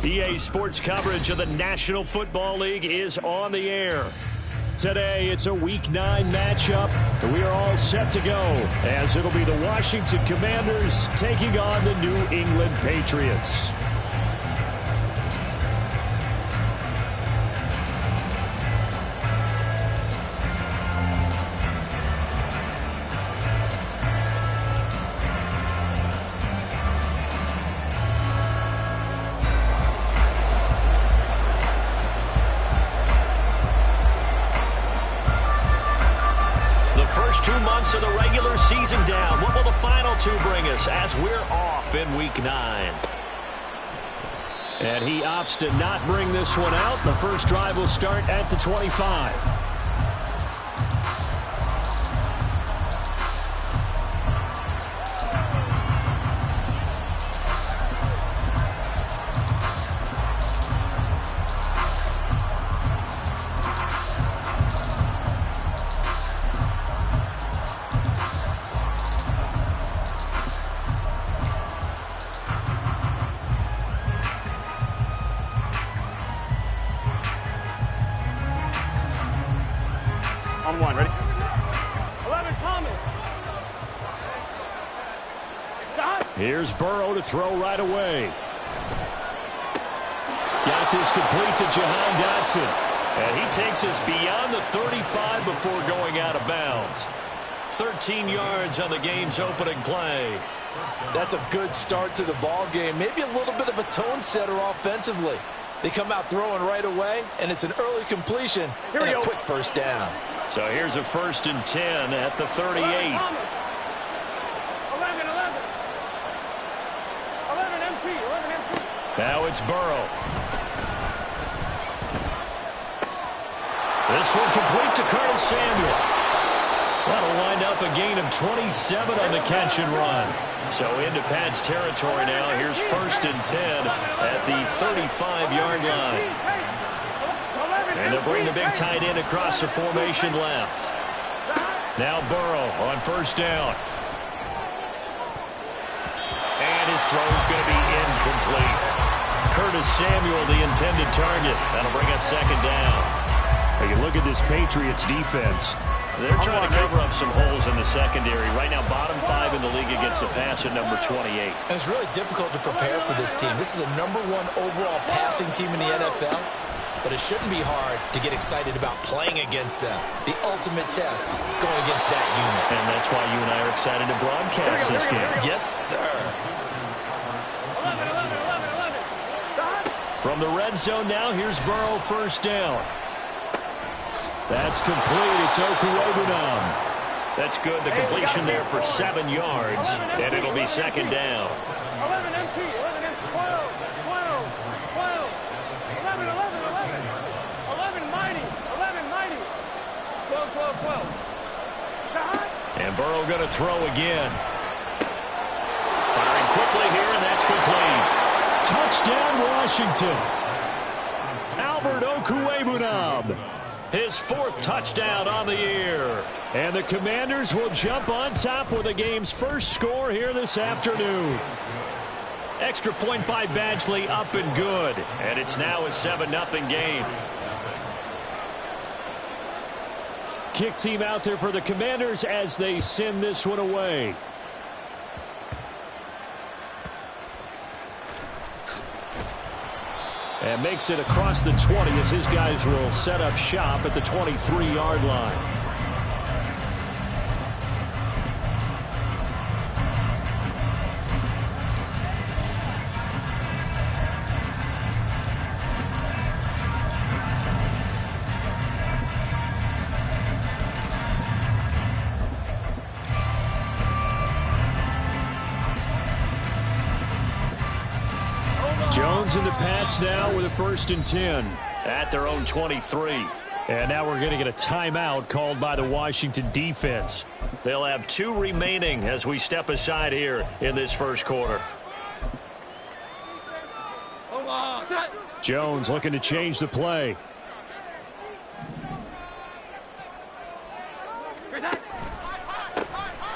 EA Sports coverage of the National Football League is on the air. Today, it's a Week 9 matchup, and we are all set to go, as it'll be the Washington Commanders taking on the New England Patriots. Of the regular season down. What will the final two bring us as we're off in Week 9? And he opts to not bring this one out. The first drive will start at the 25. On one, ready? 11 coming. Here's Burrow to throw right away. Got this complete to Jahan Dotson. And he takes us beyond the 35 before going out of bounds. 13 yards on the game's opening play. That's a good start to the ball game. Maybe a little bit of a tone setter offensively. They come out throwing right away, and it's an early completion and a quick first down. So here's a 1st and 10 at the 38. 11 MT. Now it's Burrow. This one complete to Curtis Samuel. That'll wind up a gain of 27 on the catch and run. So into Pat's territory now. Here's 1st and 10 at the 35-yard line. And they'll bring the big tight end across the formation left. Now Burrow on 1st down. And his throw's going to be incomplete. Curtis Samuel, the intended target. That'll bring up 2nd down. Hey, you look at this Patriots defense. They're trying to cover up some holes in the secondary. Right now, bottom 5 in the league against the pass at number 28. And it's really difficult to prepare for this team. This is the #1 overall passing team in the NFL. But it shouldn't be hard to get excited about playing against them. The ultimate test going against that unit. And that's why you and I are excited to broadcast this game. Yes, sir. 11. From the red zone now, here's Burrow 1st down. That's complete. It's Okuwebunam. That's good. The completion there for 7 yards. And it'll be 2nd down. 11 MT. 11 MT. 12. 11 mighty. 12. And Burrow going to throw again. Firing quickly here, and that's complete. Touchdown, Washington. Albert Okuwebunam. His 4th touchdown on the year. And the Commanders will jump on top with the game's first score here this afternoon. Extra point by Badgley, up and good. And it's now a 7-0 game. Kick team out there for the Commanders as they send this one away. And makes it across the 20 as his guys will set up shop at the 23-yard line. Jones and the Pats now with a 1st and 10. At their own 23. And now we're going to get a timeout called by the Washington defense. They'll have 2 remaining as we step aside here in this first quarter. Jones looking to change the play.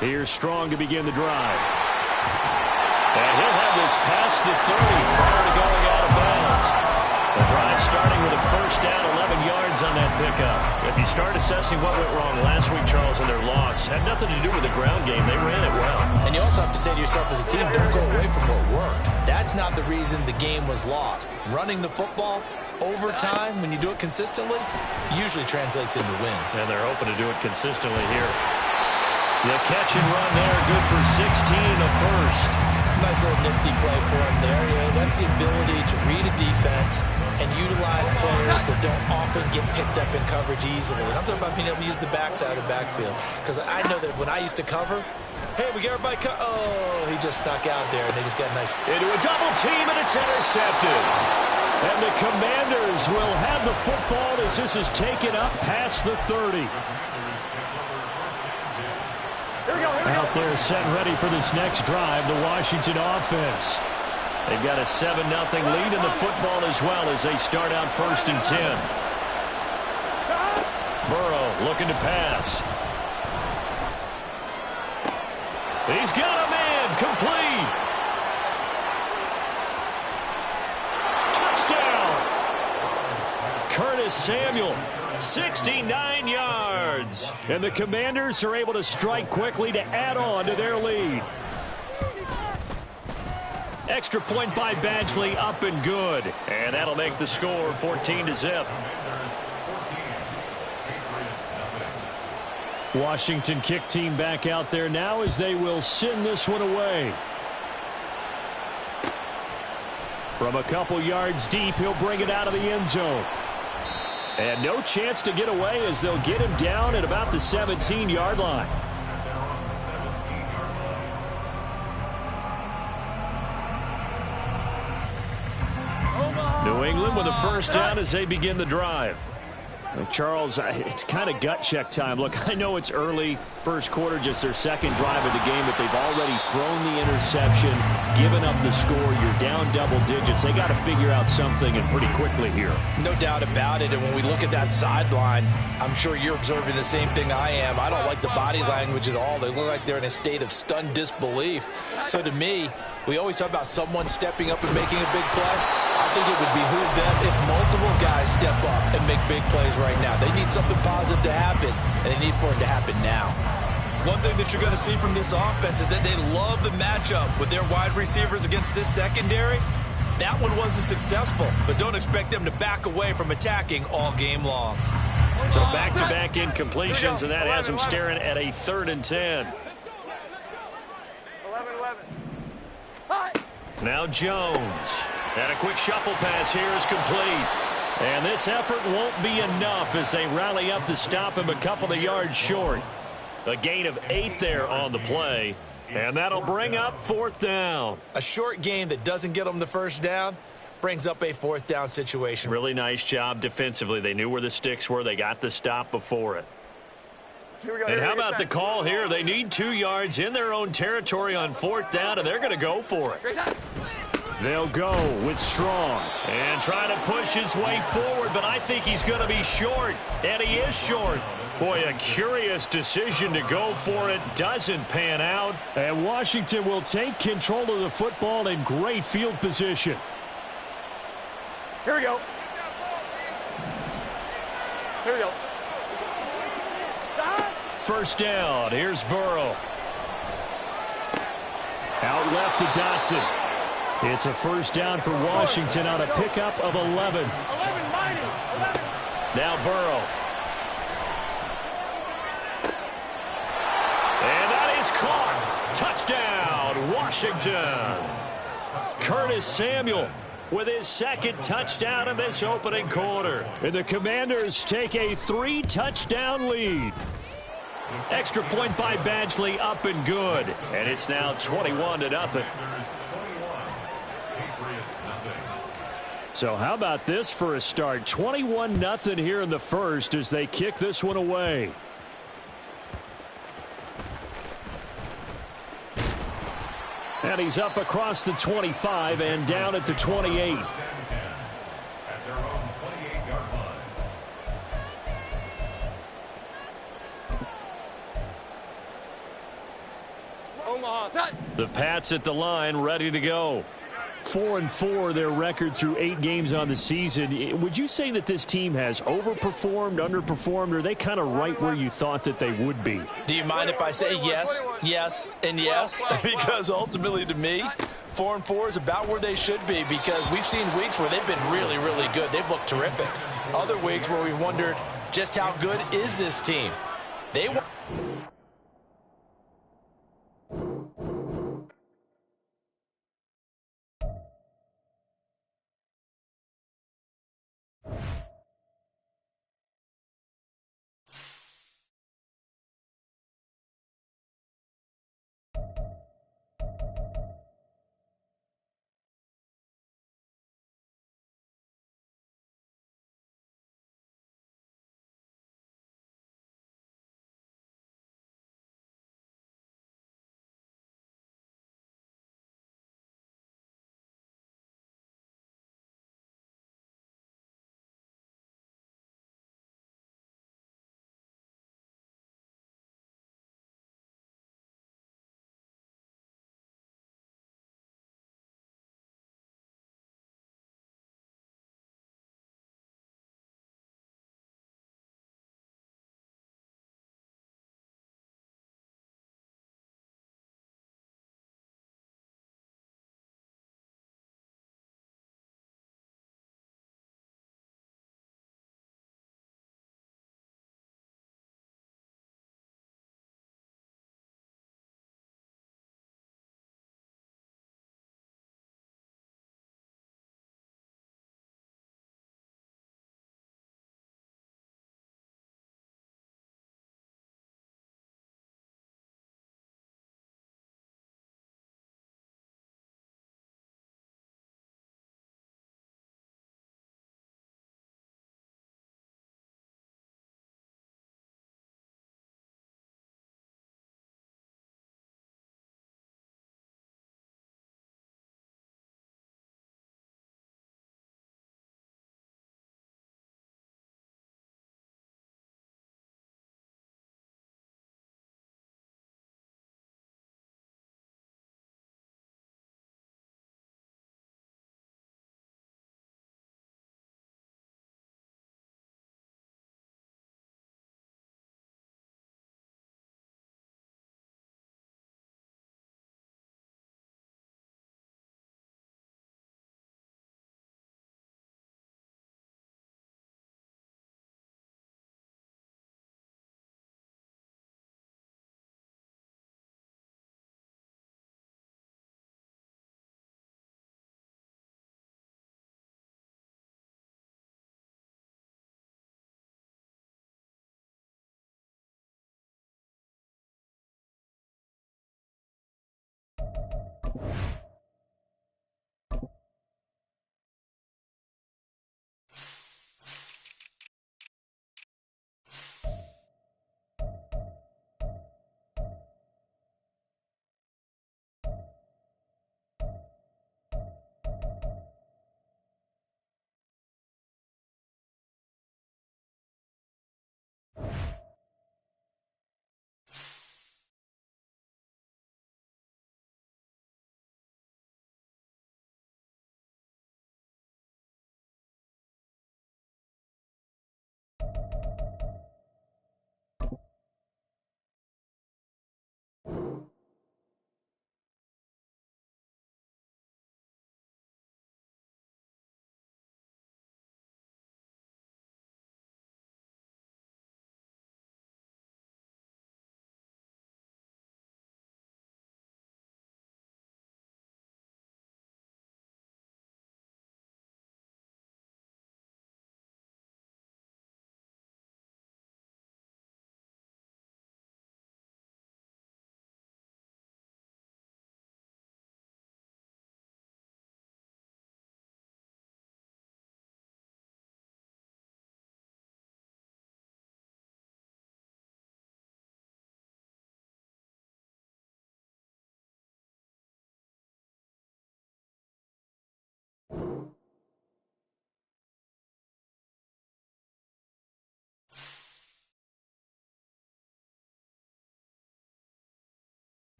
Here's Strong to begin the drive. And he'll have this past the 30 prior to going out of bounds. pickup. If you start assessing what went wrong last week, Charles, in their loss, had nothing to do with the ground game. They ran it well. And you also have to say to yourself as a team, don't go away from what worked. That's not the reason the game was lost. Running the football over time, when you do it consistently, usually translates into wins. And they're hoping to do it consistently here. The catch and run there, good for 16 and a first. Nice little nifty play for him there. That's the ability to read a defense and utilize players that don't often get picked up in coverage easily. And I'm talking about being able to use the backside of the backfield. Because I know that when I used to cover, hey, we get everybody oh, he just snuck out there, and they just got a nice... Into a double team, and it's intercepted. And the Commanders will have the football as this is taken up past the 30. Out there set ready for this next drive, the Washington offense. They've got a 7-0 lead in the football as well as they start out 1st and 10. Burrow looking to pass. He's got a man, complete. Touchdown. Curtis Samuel. 69 yards. And the Commanders are able to strike quickly to add on to their lead. Extra point by Badgley, up and good. And that'll make the score 14-0. Washington kick team back out there now as they will send this one away. From a couple yards deep, he'll bring it out of the end zone. And no chance to get away as they'll get him down at about the 17-yard line. New England with a first down as they begin the drive. Charles, it's kind of gut check time. Look, I know it's early, first quarter, just their second drive of the game, but they've already thrown the interception, given up the score. You're down double digits. They got to figure out something, and pretty quickly here. No doubt about it, and when we look at that sideline, I'm sure you're observing the same thing I am. I don't like the body language at all. They look like they're in a state of stunned disbelief. So to me, we always talk about someone stepping up and making a big play. I think it would behoove them if multiple guys step up and make big plays right now. They need something positive to happen, and they need for it to happen now. One thing that you're going to see from this offense is that they love the matchup with their wide receivers against this secondary. That one wasn't successful, but don't expect them to back away from attacking all game long. So back-to-back incompletions, and that has them staring at a 3rd and 10. 11. Now Jones. And a quick shuffle pass here is complete. And this effort won't be enough as they rally up to stop him a couple of yards short. A gain of 8 there on the play. And that'll bring up 4th down. A short gain that doesn't get them the first down brings up a 4th down situation. Really nice job defensively. They knew where the sticks were. They got the stop before it. And how about the call here? They need 2 yards in their own territory on 4th down, and they're going to go for it. They'll go with Strong. And trying to push his way forward, but I think he's going to be short. And he is short. Boy, a curious decision to go for it. Doesn't pan out. And Washington will take control of the football in great field position. Here we go. Here we go. First down. Here's Burrow. Out left to Dotson. It's a first down for Washington on a pickup of 11. 11 minus. 11. Now Burrow. And that is caught. Touchdown, Washington. Curtis Samuel with his 2nd touchdown of this opening quarter. And the Commanders take a 3-touchdown lead. Extra point by Badgley, up and good. And it's now 21-0. So how about this for a start? 21-0 here in the first as they kick this one away. And he's up across the 25 and down at the 28. The Pats at the line, ready to go. 4-4, their record through 8 games on the season. Would you say that this team has overperformed, underperformed, or are they kind of right where you thought that they would be? Do you mind if I say yes, yes, and yes? Because ultimately, to me, 4-4 is about where they should be, because we've seen weeks where they've been really, really good. They've looked terrific. Other weeks where we've wondered just how good is this team. They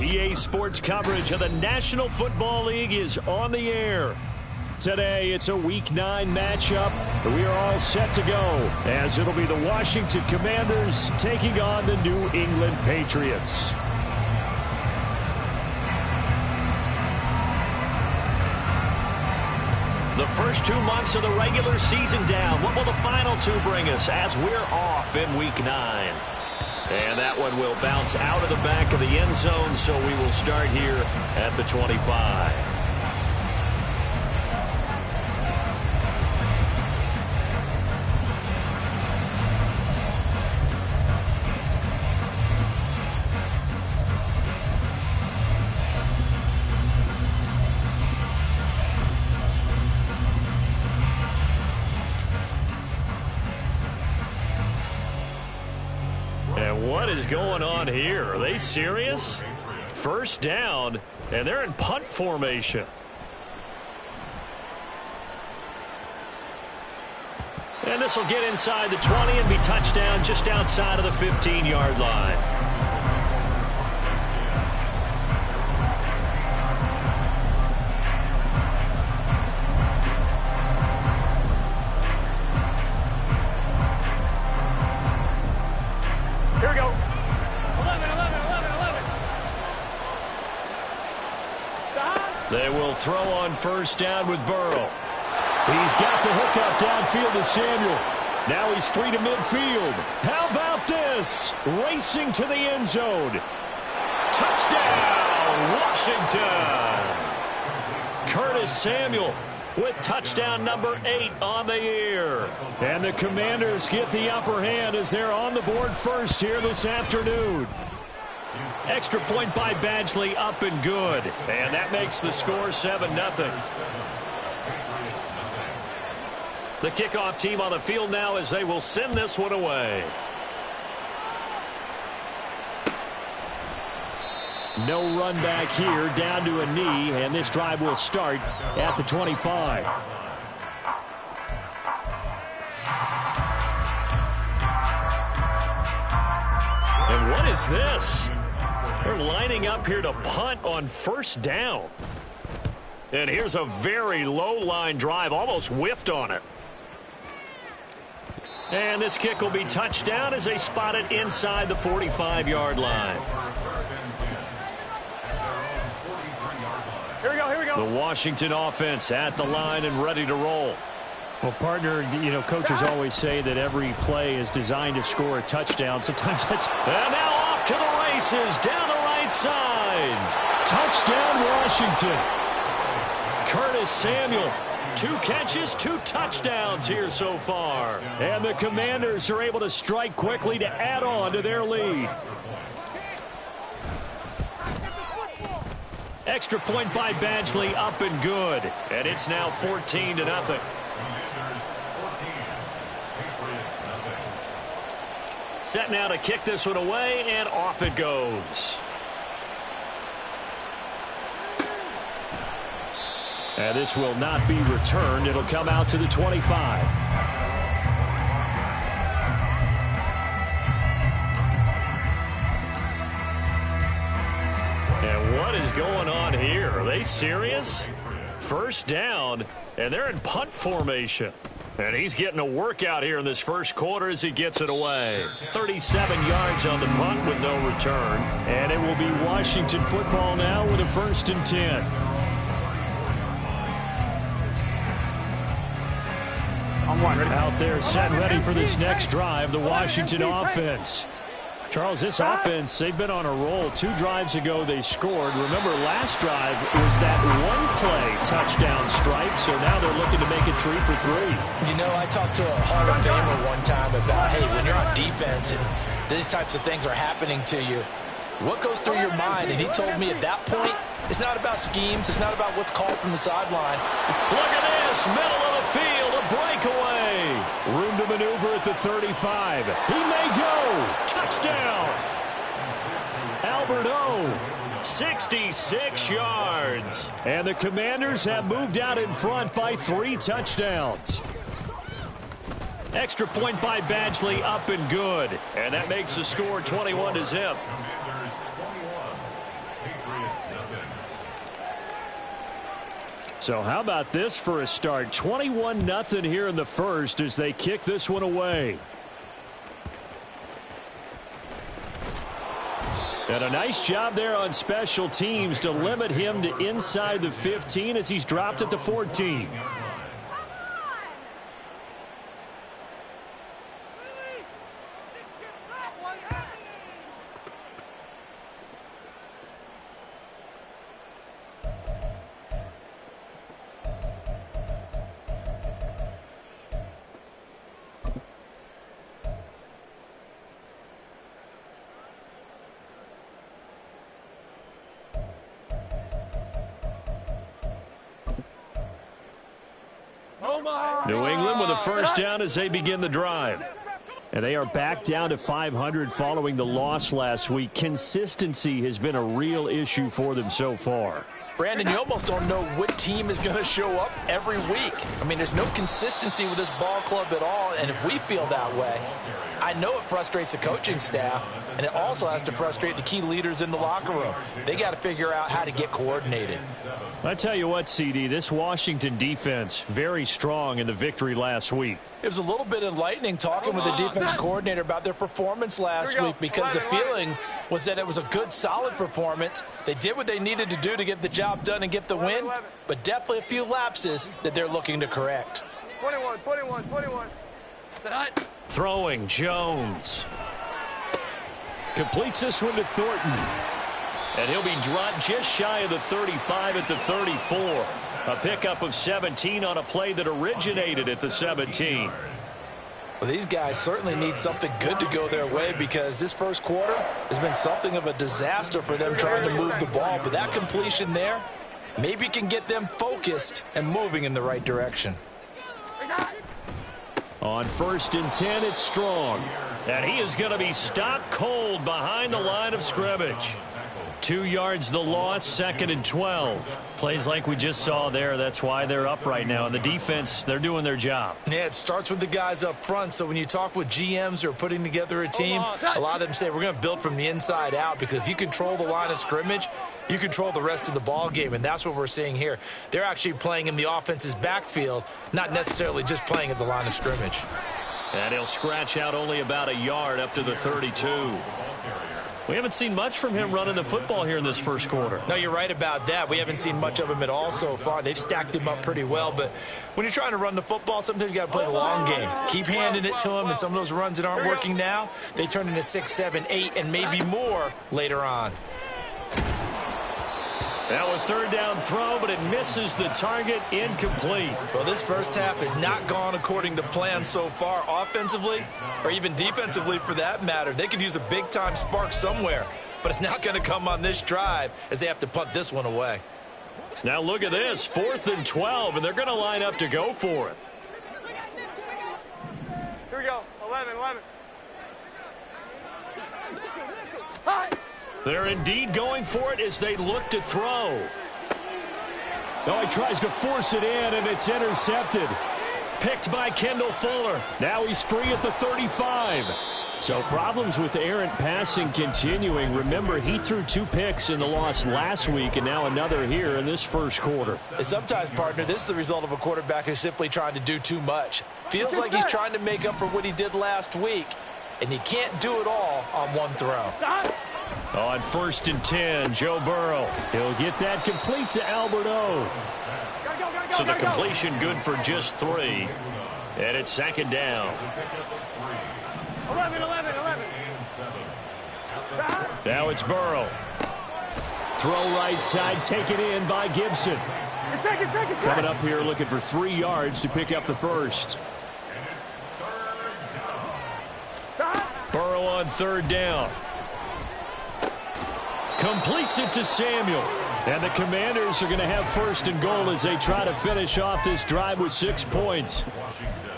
EA Sports coverage of the National Football League is on the air. Today, it's a Week 9 matchup. We are all set to go, as it'll be the Washington Commanders taking on the New England Patriots. The first 2 months of the regular season down. What will the final 2 bring us as we're off in Week 9? And that one will bounce out of the back of the end zone, so we will start here at the 25. What is going on here? Are they serious? First down, and they're in punt formation. And this will get inside the 20 and be touchdown just outside of the 15-yard line. Here we go. 11. They will throw on first down with Burrow. He's got the hookup downfield to Samuel. Now he's free to midfield. How about this? Racing to the end zone. Touchdown, Washington. Curtis Samuel with touchdown number 8 on the year. And the Commanders get the upper hand as they're on the board first here this afternoon. Extra point by Badgley, up and good. And that makes the score 7-0. The kickoff team on the field now as they will send this one away. No run back here, down to a knee, and this drive will start at the 25. And what is this? They're lining up here to punt on first down. And here's a very low line drive, almost whiffed on it. And this kick will be touchdown as they spot it inside the 45-yard line. Here we go. The Washington offense at the line and ready to roll. Well, partner, coaches always say that every play is designed to score a touchdown. Sometimes that's... And now off to the races, down the right side. Touchdown, Washington. Curtis Samuel. 2 catches, 2 touchdowns here so far. And the Commanders are able to strike quickly to add on to their lead. Extra point by Badgley, up and good. And it's now 14-0. Set now to kick this one away, and off it goes. And this will not be returned. It'll come out to the 25. And what is going on here? Are they serious? First down, and they're in punt formation. And he's getting a workout here in this first quarter as he gets it away. 37 yards on the punt with no return. And it will be Washington football now with a 1st and 10. On 1, ready? Out there set ready for this next drive, the Washington offense. Charles, this offense, they've been on a roll. 2 drives ago they scored. Remember, last drive was that one-play touchdown strike, so now they're looking to make it 3 for 3. I talked to a Hall of Famer one time about, hey, when you're on defense and these types of things are happening to you, what goes through your mind? And he told me at that point, it's not about schemes. It's not about what's called from the sideline. Look at this, middle of the field, a breakaway. Room to maneuver at the 35. He may go. Touchdown. Albert O. 66 yards. And the Commanders have moved out in front by 3 touchdowns. Extra point by Badgley, up and good. And that makes the score 21-0. So how about this for a start? 21-0 here in the first as they kick this one away. And a nice job there on special teams to limit him to inside the 15 as he's dropped at the 14. New England with a first down as they begin the drive. And they are back down to 500 following the loss last week. Consistency has been a real issue for them so far. Brandon, you almost don't know what team is going to show up every week. I mean, there's no consistency with this ball club at all, and if we feel that way, I know it frustrates the coaching staff, and it also has to frustrate the key leaders in the locker room. They got to figure out how to get coordinated. I tell you what, CD, this Washington defense, very strong in the victory last week. It was a little bit enlightening talking with the defense coordinator about their performance last week because the feeling was that it was a good, solid performance. They did what they needed to do to get the job done and get the win, but definitely a few lapses that they're looking to correct. 21. Throwing, Jones. Completes this one to Thornton. And he'll be dropped just shy of the 35 at the 34. A pickup of 17 on a play that originated at the 17. Well, these guys certainly need something good to go their way because this first quarter has been something of a disaster for them trying to move the ball. But that completion there maybe can get them focused and moving in the right direction. On 1st and 10, it's Strong. And he is going to be stopped cold behind the line of scrimmage. 2 yards the loss, 2nd and 12. Plays like we just saw there. That's why they're up right now. And the defense, they're doing their job. Yeah, it starts with the guys up front. So when you talk with GMs who are putting together a team, a lot of them say we're going to build from the inside out because if you control the line of scrimmage, you control the rest of the ball game, and that's what we're seeing here. They're actually playing in the offense's backfield, not necessarily just playing at the line of scrimmage. And he'll scratch out only about a yard up to the 32. We haven't seen much from him running the football here in this first quarter. No, you're right about that. We haven't seen much of him at all so far. They've stacked him up pretty well, but when you're trying to run the football, sometimes you got to play the long game. Keep handing it to him, and some of those runs that aren't working now, they turn into 6, 7, 8, and maybe more later on. Now a 3rd down throw, but it misses the target, incomplete. Well, this first half has not gone according to plan so far offensively or even defensively for that matter. They could use a big-time spark somewhere, but it's not going to come on this drive as they have to punt this one away. Now look at this, 4th and 12, and they're going to line up to go for it. Here we go. 11. They're indeed going for it as they look to throw. Oh, he tries to force it in, and it's intercepted. Picked by Kendall Fuller. Now he's free at the 35. So problems with errant passing continuing. Remember, he threw 2 picks in the loss last week, and now another here in this first quarter. And sometimes, partner, this is the result of a quarterback who's simply trying to do too much. Feels like he's trying to make up for what he did last week, and he can't do it all on one throw. On 1st and 10, Joe Burrow. He'll get that complete to Albert O. So the completion good for just 3. And it's 2nd down. 11. Now it's Burrow. Throw right side, taken in by Gibson. Coming up here looking for 3 yards to pick up the first. Burrow on 3rd down. Completes it to Samuel. And the Commanders are going to have 1st and goal as they try to finish off this drive with 6 points.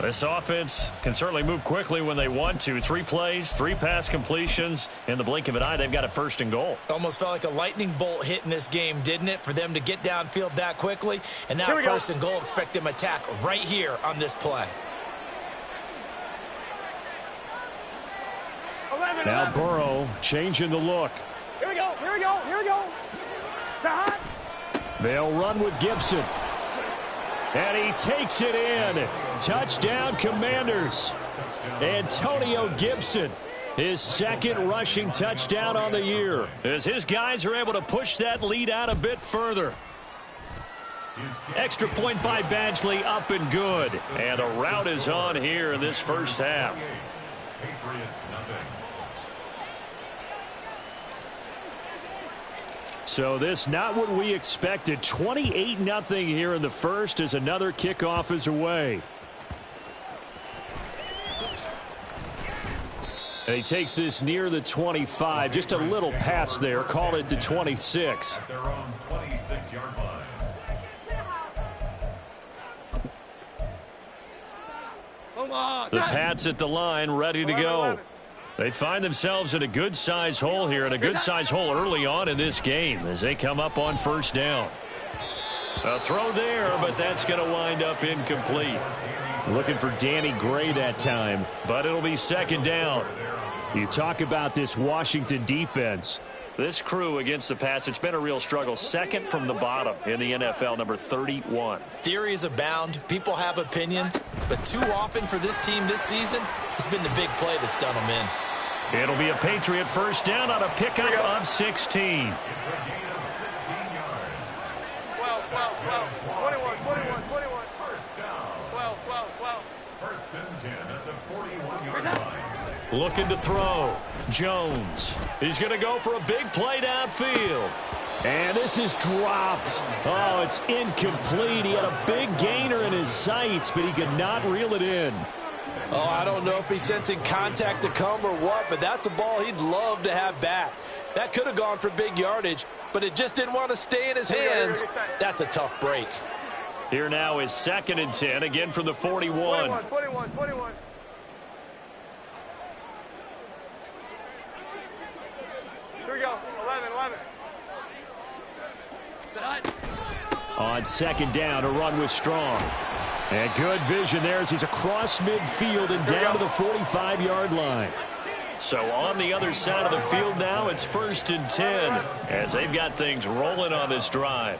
This offense can certainly move quickly when they want to. 3 plays, 3 pass completions. In the blink of an eye, they've got a 1st and goal. Almost felt like a lightning bolt hit in this game, didn't it? For them to get downfield that quickly. And now 1st and goal, expect them to attack right here on this play. Now Burrow changing the look. Here we go. They'll run with Gibson. And he takes it in. Touchdown, Commanders. Antonio Gibson, his second rushing touchdown on the year, as his guys are able to push that lead out a bit further. Extra point by Badgley, up and good. And a rout is on here in this first half. So this not what we expected. 28-0 here in the first as another kickoff is away. And he takes this near the 25. Just a little pass there. Call it to 26. At their own 26-yard line. The Pats at the line, ready to go. They find themselves in a good-sized hole here, and a good-sized hole early on in this game as they come up on first down. A throw there, but that's going to wind up incomplete. Looking for Danny Gray that time. But it'll be second down. You talk about this Washington defense. This crew against the pass, it's been a real struggle. Second from the bottom in the NFL, number 31. Theories abound. People have opinions. But too often for this team this season, it's been the big play that's done them in. It'll be a Patriot first down on a pickup of 16. 12, 12, 12, 21, 21, 21. First down. 12, 12, 12. First and 10 at the 41-yard line. Looking to throw. Jones. He's going to go for a big play downfield. And this is dropped. Oh, it's incomplete. He had a big gainer in his sights, but he could not reel it in. Oh, I don't know if he's sensing contact to come or what, but that's a ball he'd love to have back. That could have gone for big yardage, but it just didn't want to stay in his hands. That's a tough break. Here now is second and 10, again from the 41. 21, 21, 21. Here we go. 11, 11. On second down, a run with Strong. And good vision there as he's across midfield and down to the 45-yard line. So on the other side of the field now, it's first and 10 as they've got things rolling on this drive.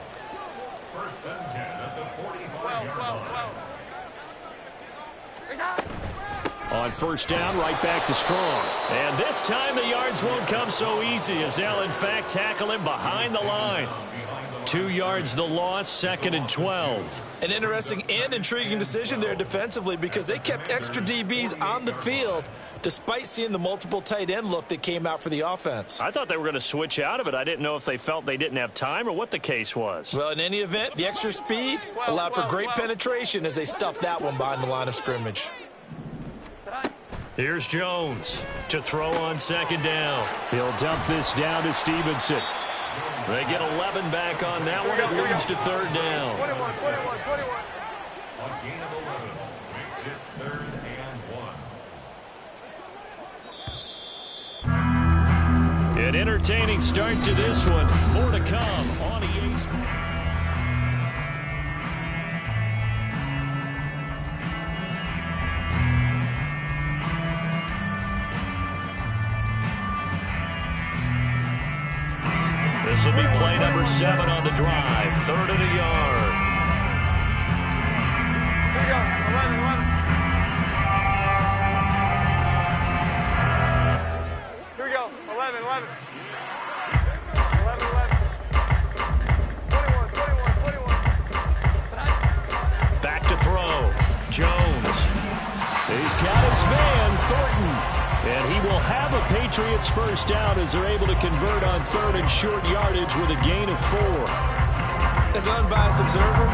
First and 10 at the 45-yard line. On first down, right back to Strong. And this time the yards won't come so easy as they'll in fact tackle him behind the line. 2 yards the loss, second and 12. An interesting and intriguing decision there defensively because they kept extra DBs on the field despite seeing the multiple tight end look that came out for the offense. I thought they were going to switch out of it. I didn't know if they felt they didn't have time or what the case was. Well, in any event, the extra speed allowed for great penetration as they stuffed that one behind the line of scrimmage. Here's Jones to throw on second down. He'll dump this down to Stevenson. They get 11 back on that one. It leads to third down. 21, 21, 21. A gain of 11 makes it third and 1. An entertaining start to this one. More to come on EA Sports. This will be play number 7 on the drive. Third and a yard. Here we go. 11, 11. Here we go. 11, 11. 11, 11. 21, 21, 21. Back to throw. Jones. He's got his man, Thornton. And he will have a Patriots first down as they're able to convert on third and short yardage with a gain of 4. As an unbiased observer,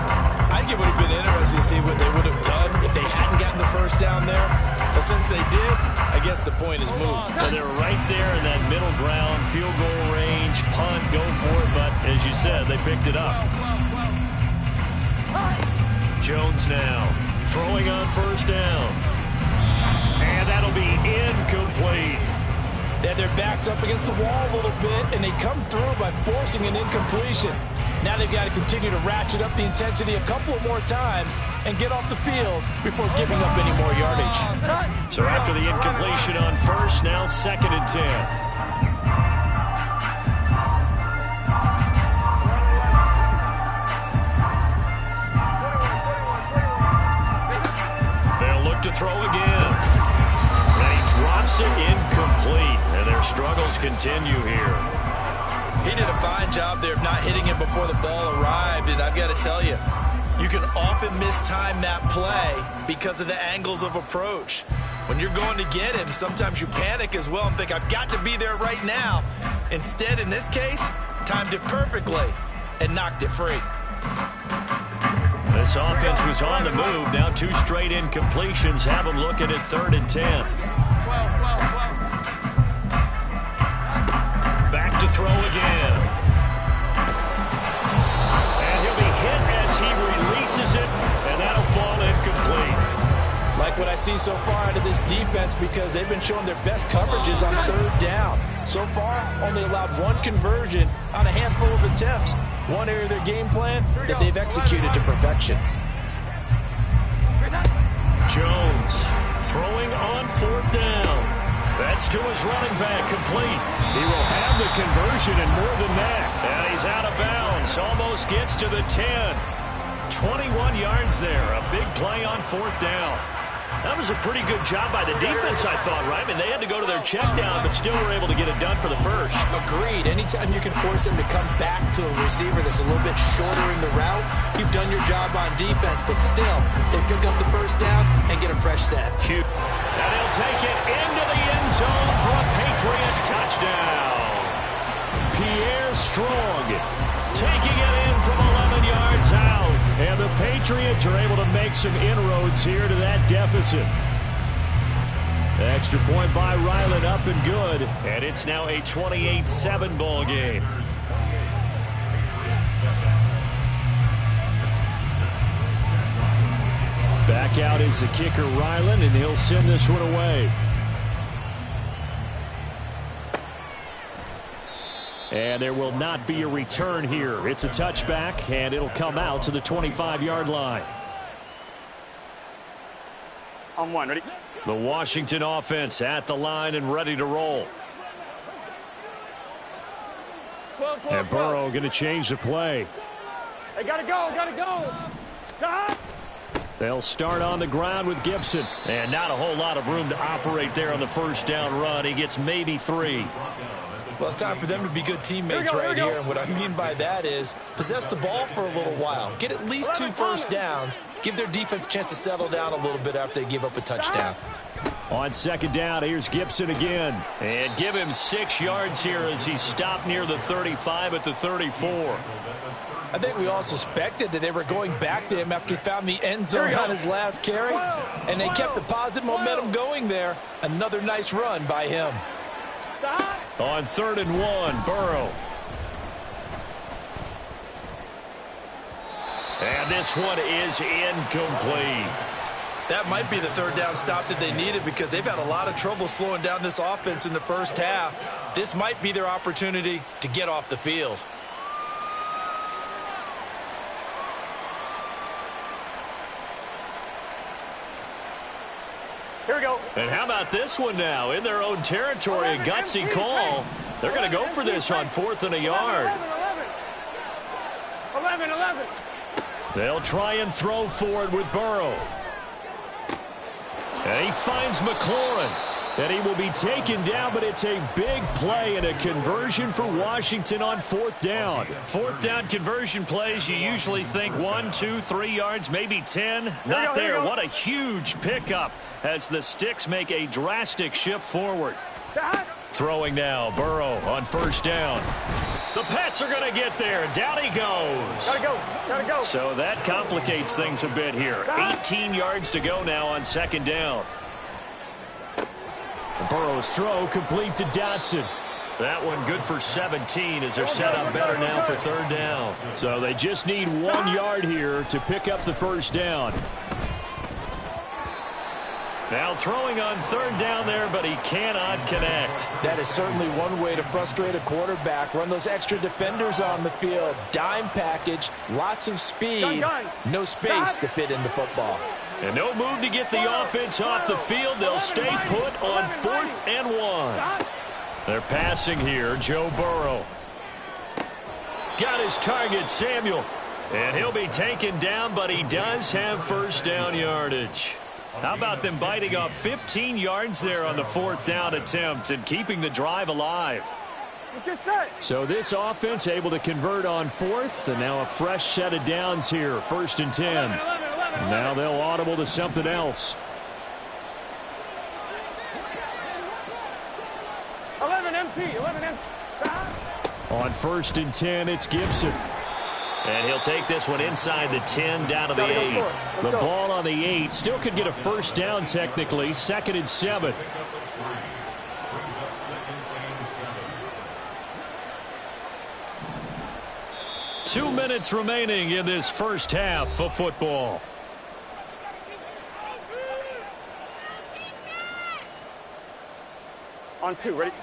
I think it would have been interesting to see what they would have done if they hadn't gotten the first down there. But since they did, I guess the point is moved. Well, they're right there in that middle ground, field goal range, punt, go for it. But as you said, they picked it up. Jones now throwing on first down. And that'll be incomplete. They had their backs up against the wall a little bit, and they come through by forcing an incompletion. Now they've got to continue to ratchet up the intensity a couple of more times and get off the field before giving up any more yardage. So after the incompletion on first, now second and 10. to throw again. And he drops it incomplete. And their struggles continue here. He did a fine job there of not hitting him before the ball arrived. And I've got to tell you, you can often mistime that play because of the angles of approach. When you're going to get him, sometimes you panic as well and think, I've got to be there right now. Instead, in this case, timed it perfectly and knocked it free. This offense was on the move. Now 2 straight incompletions have them looking at 3rd and 10. Back to throw again. And he'll be hit as he releases it, and that'll fall incomplete. Like what I see so far out of this defense, because they've been showing their best coverages on 3rd down. So far, only allowed 1 conversion on a handful of attempts. One area of their game plan that they've executed to perfection. Jones throwing on 4th down. That's to his running back, complete. He will have the conversion and more than that. And he's out of bounds. Almost gets to the 10. 21 yards there. A big play on 4th down. That was a pretty good job by the defense, I thought, right? I mean, they had to go to their check down, but still were able to get it done for the first. Agreed. Anytime you can force them to come back to a receiver that's a little bit shorter in the route, you've done your job on defense, but still, they pick up the first down and get a fresh set. Cute. And he'll take it into the end zone for a Patriot touchdown. Pierre Strong taking it in from 11 yards out. And the Patriots are able to make some inroads here to that deficit. Extra point by Ryland, up and good. And it's now a 28-7 ball game. Back out is the kicker, Ryland, and he'll send this one away. And there will not be a return here. It's a touchback, and it'll come out to the 25-yard line. On 1, ready? The Washington offense at the line and ready to roll. 12, And Burrow going to change the play. Hey, gotta go. Stop. They'll start on the ground with Gibson. And not a whole lot of room to operate there on the first down run. He gets maybe 3. Well, it's time for them to be good teammates right here. And what I mean by that is possess the ball for a little while. Get at least 2 first downs. Give their defense a chance to settle down a little bit after they give up a touchdown. On 2nd down, here's Gibson again. And give him 6 yards here as he stopped near the 35 at the 34. I think we all suspected that they were going back to him after he found the end zone on his last carry. And they kept the positive momentum going there. Another nice run by him. On 3rd and 1, Burrow. And this one is incomplete. That might be the 3rd down stop that they needed because they've had a lot of trouble slowing down this offense in the first half. This might be their opportunity to get off the field. Here we go. And how about this one now? In their own territory, a gutsy call. They're going to go for this on 4th and a yard. 11. They'll try and throw forward with Burrow. And he finds McLaurin. And he will be taken down, but it's a big play and a conversion for Washington on 4th down. 4th down conversion plays, you usually think 1, 2, 3 yards, maybe 10. Not there. What a huge pickup as the Sticks make a drastic shift forward. Throwing now, Burrow on 1st down. The Pats are going to get there. Down he goes. Gotta go. So that complicates things a bit here. 18 yards to go now on 2nd down. Burrow's throw complete to Dotson. That one good for 17 as they're set up better now for 3rd down. So they just need 1 yard here to pick up the 1st down. Now throwing on 3rd down there, but he cannot connect. That is certainly one way to frustrate a quarterback. Run those extra defenders on the field. Dime package, lots of speed, no space to fit into football. And no move to get the offense off the field. They'll stay put on 4th and 1. They're passing here, Joe Burrow. Got his target, Samuel. And he'll be taken down, but he does have 1st down yardage. How about them biting off 15 yards there on the 4th down attempt and keeping the drive alive? Let's get set. So this offense able to convert on 4th, and now a fresh set of downs here, 1st and 10. 11. Now they'll audible to something else. 11 empty. 11 empty. On 1st and 10, it's Gibson. And he'll take this one inside the 10 down to the 8. The ball on the 8 still could get a first down technically. 2nd and 7. Two minutes remaining in this first half of football. On 2, ready?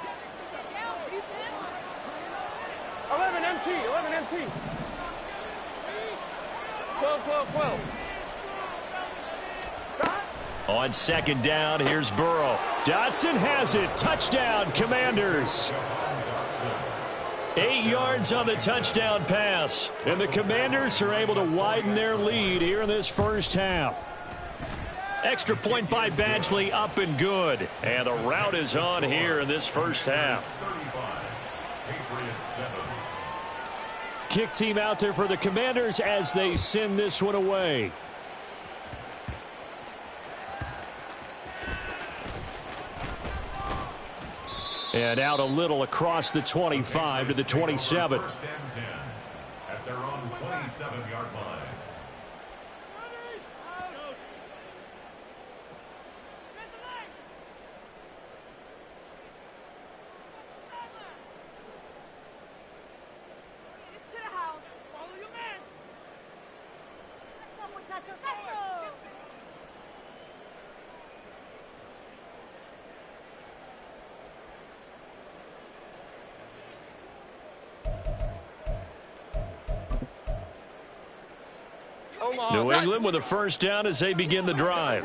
11 empty. 11 empty. 12. On 2nd down, here's Burrow. Dotson has it. Touchdown, Commanders. 8 yards on the touchdown pass. And the Commanders are able to widen their lead here in this first half. Extra point by Badgley, up and good. And the route is on here in this first half. Kick team out there for the Commanders as they send this one away. And out a little across the 25 to the 27. First and 10 at their own 27-yard line. New England with a first down as they begin the drive.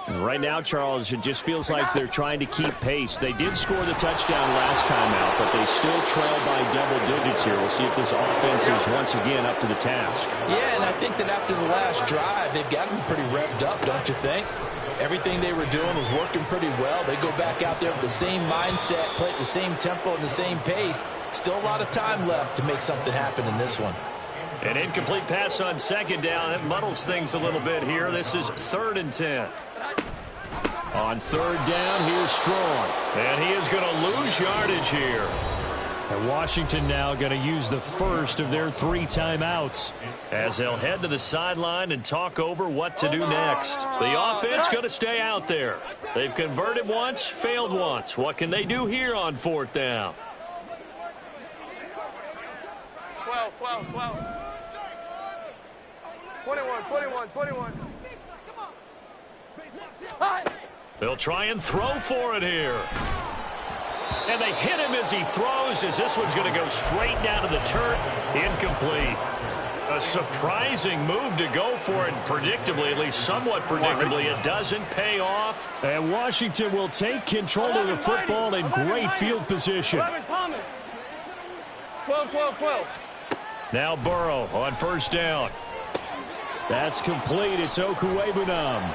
And right now, Charles, it just feels like they're trying to keep pace. They did score the touchdown last time out, but they still trail by double digits here. We'll see if this offense is once again up to the task. Yeah, and I think that after the last drive, they've got to be pretty revved up, don't you think? Everything they were doing was working pretty well. They go back out there with the same mindset, play at the same tempo and the same pace. Still a lot of time left to make something happen in this one. An incomplete pass on 2nd down. That muddles things a little bit here. This is 3rd and 10. On 3rd down, here's Strong. And he is going to lose yardage here. And Washington now going to use the first of their 3 timeouts. As they'll head to the sideline and talk over what to do next. The offense going to stay out there. They've converted once, failed once. What can they do here on 4th down? 12. 21. They'll try and throw for it here. And they hit him as he throws, as this one's going to go straight down to the turf. Incomplete. A surprising move to go for it, predictably, at least somewhat predictably. It doesn't pay off. And Washington will take control of the football in great field position. 12. Now Burrow on 1st down. That's complete. It's Okwuegbunam.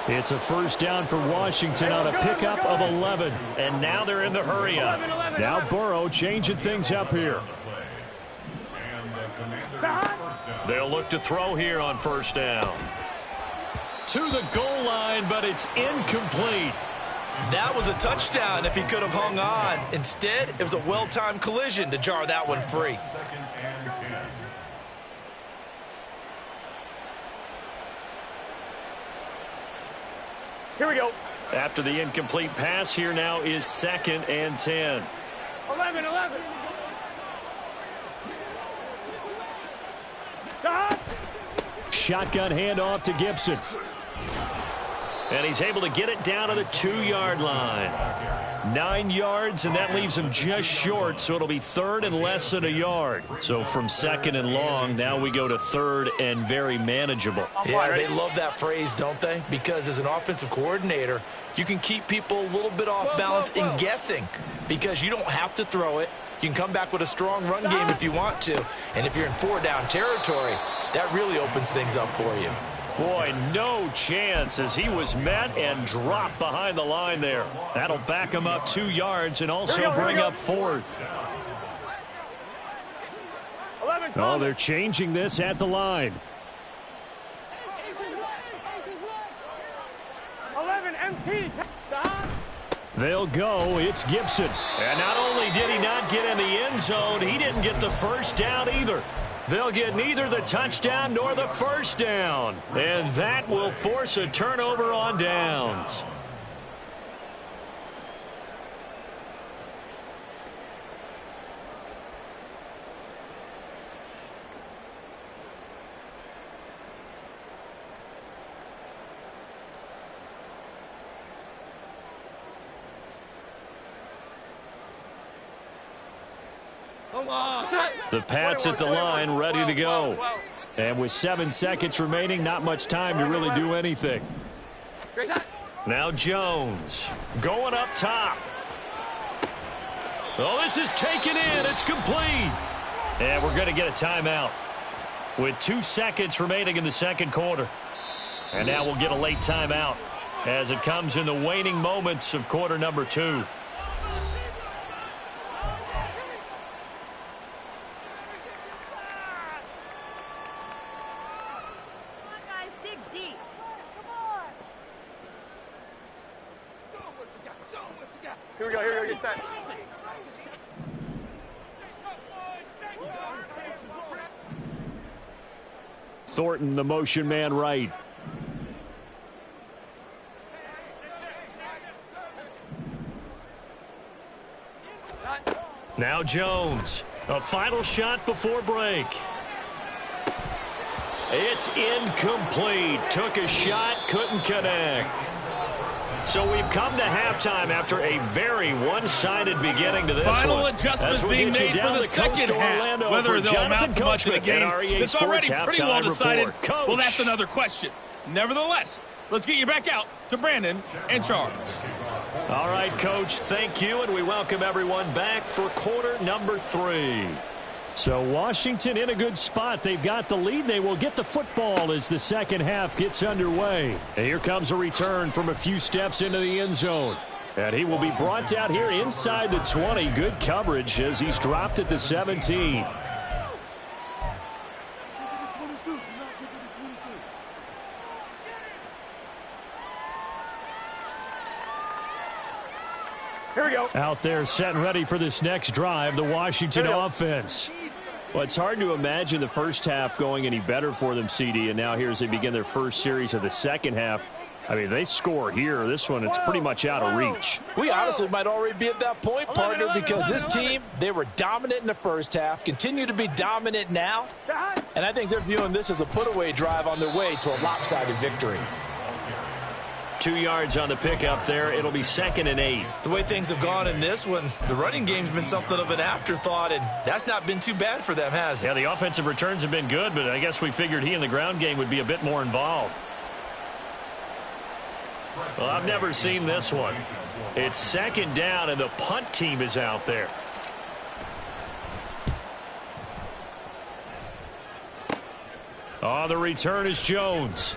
It's a first down for Washington on a pickup of 11. And now they're in the hurry up. Now Burrow changing things up here. They'll look to throw here on 1st down. To the goal line, but it's incomplete. That was a touchdown if he could have hung on. Instead, it was a well-timed collision to jar that one free. Here we go. After the incomplete pass, here now is 2nd and 10. 11. Shotgun handoff to Gibson. And he's able to get it down to the 2-yard line. 9 yards, and that leaves him just short, so it'll be 3rd and less than a yard. So from 2nd and long, now we go to 3rd and very manageable. Yeah, they love that phrase, don't they? Because as an offensive coordinator, you can keep people a little bit off balance and guessing because you don't have to throw it. You can come back with a strong run game if you want to. And if you're in 4-down territory, that really opens things up for you. Boy, no chance as he was met and dropped behind the line there. That'll back him up 2 yards and also bring up 4th. 11, Oh, they're changing this at the line. 11, MT. They'll go. It's Gibson. And not only did he not get in the end zone, he didn't get the first down either. They'll get neither the touchdown nor the first down. And that will force a turnover on downs. The Pats at the line, ready to go. And with 7 seconds remaining, not much time to really do anything. Now Jones going up top. Oh, this is taken in. It's complete. And we're going to get a timeout with 2 seconds remaining in the second quarter. And now we'll get a late timeout as it comes in the waning moments of quarter number 2. Here we go, get set. Thornton, the motion man right. Now Jones, a final shot before break. It's incomplete. Took a shot, couldn't connect. So we've come to halftime after a very one-sided beginning to this Final one. adjustments being made for the second half. Whether they'll amount to much in the game, it's already pretty well decided. Well, that's another question. Nevertheless, let's get you back out to Brandon and Charles. All right, Coach, thank you, and we welcome everyone back for quarter number 3. So Washington in a good spot. They've got the lead. They will get the football as the second half gets underway. And here comes a return from a few steps into the end zone. And he will be brought down here inside the 20. Good coverage as he's dropped at the 17. Here we go. Out there set and ready for this next drive, the Washington offense. Well, it's hard to imagine the first half going any better for them, CD, and now here as they begin their first series of the second half. I mean, they score here. This one, it's pretty much out of reach. We honestly might already be at that point, partner, because this team, they were dominant in the first half, continue to be dominant now, and I think they're viewing this as a put-away drive on their way to a lopsided victory. 2 yards on the pickup there. It'll be 2nd and 8. The way things have gone in this one, the running game's been something of an afterthought, and that's not been too bad for them, has it? Yeah, the offensive returns have been good, but I guess we figured he in the ground game would be a bit more involved. Well, I've never seen this one. It's 2nd down, and the punt team is out there. Oh, the return is Jones.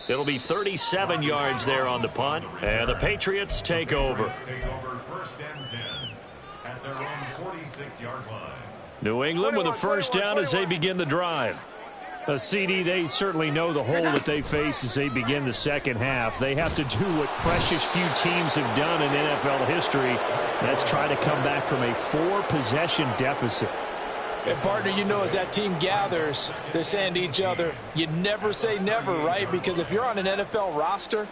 It'll be 37 yards there on the punt, and the Patriots take over. First and 10 at their own 46-yard line. New England with a first down as they begin the drive. CD, they certainly know the hole that they face as they begin the second half. They have to do what precious few teams have done in NFL history. That's try to come back from a 4-possession deficit. And, partner, you know, as that team gathers, they're saying to each other, you never say never, right? Because if you're on an NFL roster,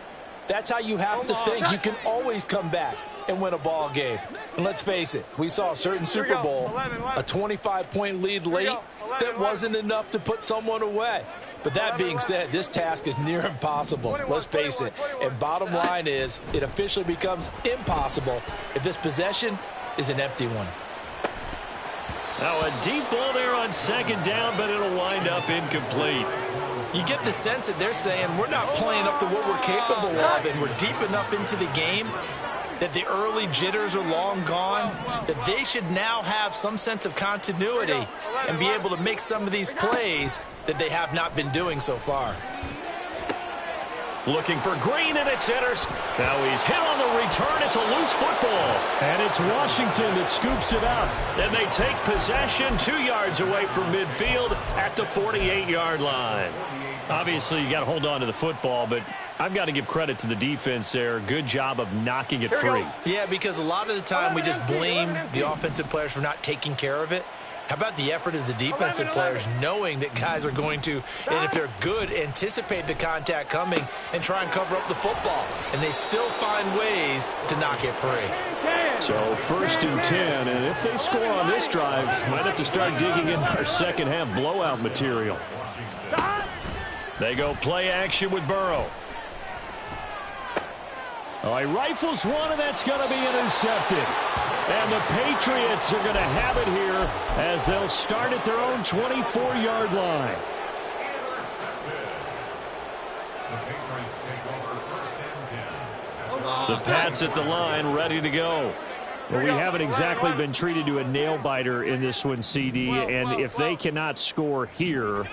that's how you have to think. You can always come back and win a ball game. And let's face it, we saw a certain Super Bowl, a 25-point lead late, that wasn't enough to put someone away. But that being said, this task is near impossible. Let's face it. And bottom line is, it officially becomes impossible if this possession is an empty one. Now a deep ball there on 2nd down, but it'll wind up incomplete. You get the sense that they're saying we're not playing up to what we're capable of, and we're deep enough into the game that the early jitters are long gone, that they should now have some sense of continuity and be able to make some of these plays that they have not been doing so far. Looking for Green, and it's intercepted. Now he's hit on the return. It's a loose football. And it's Washington that scoops it up. And they take possession 2 yards away from midfield at the 48-yard line. Obviously, you got to hold on to the football, but I've got to give credit to the defense there. Good job of knocking it free. Yeah, because a lot of the time we just blame the offensive players for not taking care of it. How about the effort of the defensive players knowing that guys are going to, and if they're good, anticipate the contact coming and try and cover up the football. And they still find ways to knock it free. So 1st and 10, and if they score on this drive, might have to start digging in our second half blowout material. They go play action with Burrow. Oh, he rifles one, and that's going to be intercepted. And the Patriots are going to have it here as they'll start at their own 24-yard line. The Pats at the line, ready to go. Well, we haven't exactly been treated to a nail-biter in this one, CD, and if they cannot score here,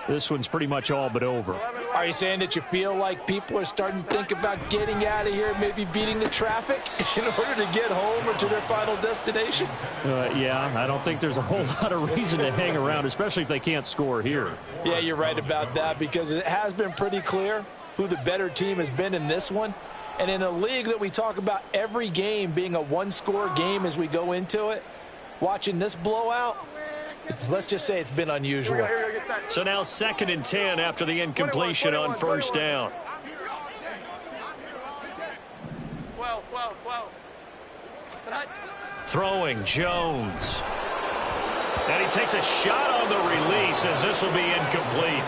this one's pretty much all but over. Are you saying that you feel like people are starting to think about getting out of here, maybe beating the traffic in order to get home or to their final destination? Yeah, I don't think there's a whole lot of reason to hang around, especially if they can't score here. Yeah, you're right about that, because it has been pretty clear who the better team has been in this one. And in a league that we talk about every game being a one-score game as we go into it, watching this blowout, let's just say it's been unusual. So now 2nd and 10 after the incompletion on 1st down. 12. Throwing Jones. And he takes a shot on the release as this will be incomplete.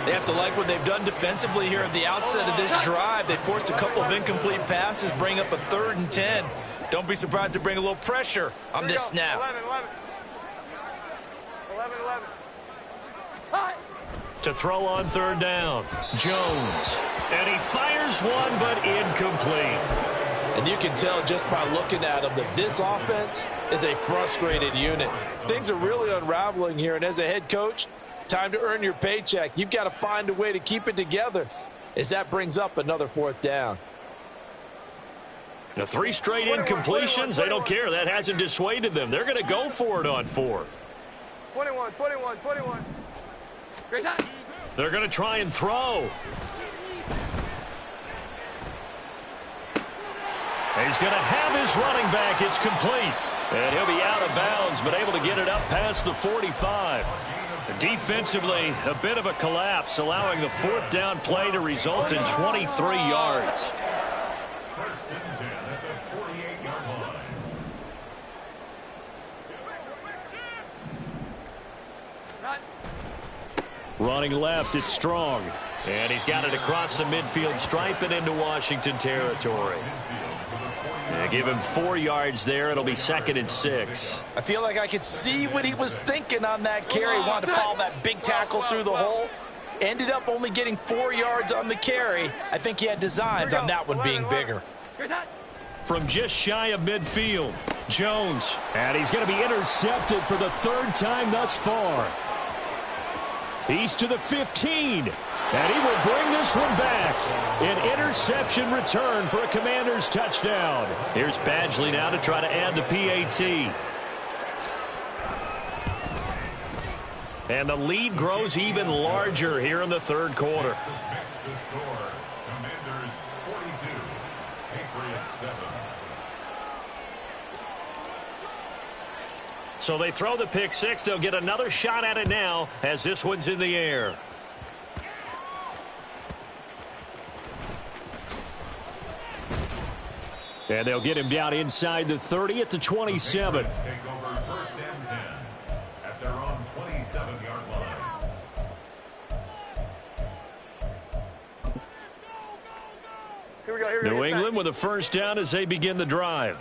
They have to like what they've done defensively here at the outset of this drive. They forced a couple of incomplete passes, bring up a 3rd and 10. Don't be surprised to bring a little pressure on this snap. 11. To throw on 3rd down, Jones. And he fires one, but incomplete. And you can tell just by looking at him that this offense is a frustrated unit. Things are really unraveling here, and as a head coach, time to earn your paycheck. You've got to find a way to keep it together as that brings up another 4th down. The 3 straight incompletions, they don't care. That hasn't dissuaded them. They're going to go for it on 4th. 21. Great time. They're going to try and throw. He's going to have his running back. It's complete. And he'll be out of bounds, but able to get it up past the 45. Defensively, a bit of a collapse, allowing the 4th down play to result in 23 yards. Running left, it's Strong. And he's got it across the midfield stripe and into Washington territory. And give him 4 yards there. It'll be 2nd and 6. I feel like I could see what he was thinking on that carry. Wanted to follow that big tackle through the hole. Ended up only getting 4 yards on the carry. I think he had designs on that one being bigger. From just shy of midfield, Jones. And he's going to be intercepted for the 3rd time thus far. He's to the 15. And he will bring this one back. An interception return for a Commanders touchdown. Here's Badgley now to try to add the PAT. And the lead grows even larger here in the 3rd quarter. Commanders 42, Patriots 7. So they throw the pick 6. They'll get another shot at it now as this one's in the air. And they'll get him down inside the 30 at the 27. Take over 1st and 10 at their own 27-yard line. Here we go. New England with a 1st down as they begin the drive.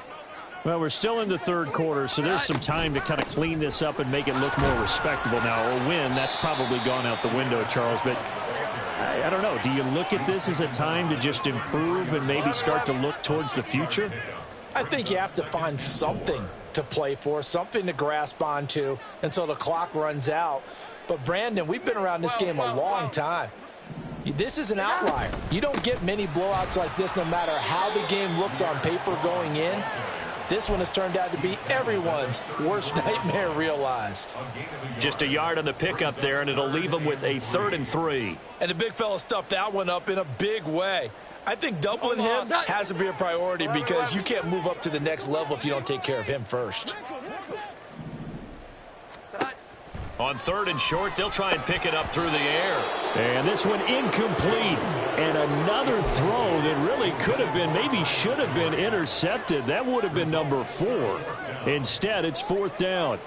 Well, we're still in the 3rd quarter, so there's some time to kind of clean this up and make it look more respectable now. A win, that's probably gone out the window, Charles, but I don't know. Do you look at this as a time to just improve and maybe start to look towards the future? I think you have to find something to play for, something to grasp onto until the clock runs out. But, Brandon, we've been around this game a long time. This is an outlier. You don't get many blowouts like this no matter how the game looks on paper going in. This one has turned out to be everyone's worst nightmare realized. Just a yard on the pickup there, and it'll leave them with a 3rd and 3. And the big fella stuffed that one up in a big way. I think doubling him has to be a priority because you can't move up to the next level if you don't take care of him first. On 3rd and short, they'll try and pick it up through the air. And this one incomplete. And another throw that really could have been, maybe should have been intercepted. That would have been number 4. Instead, it's 4th down.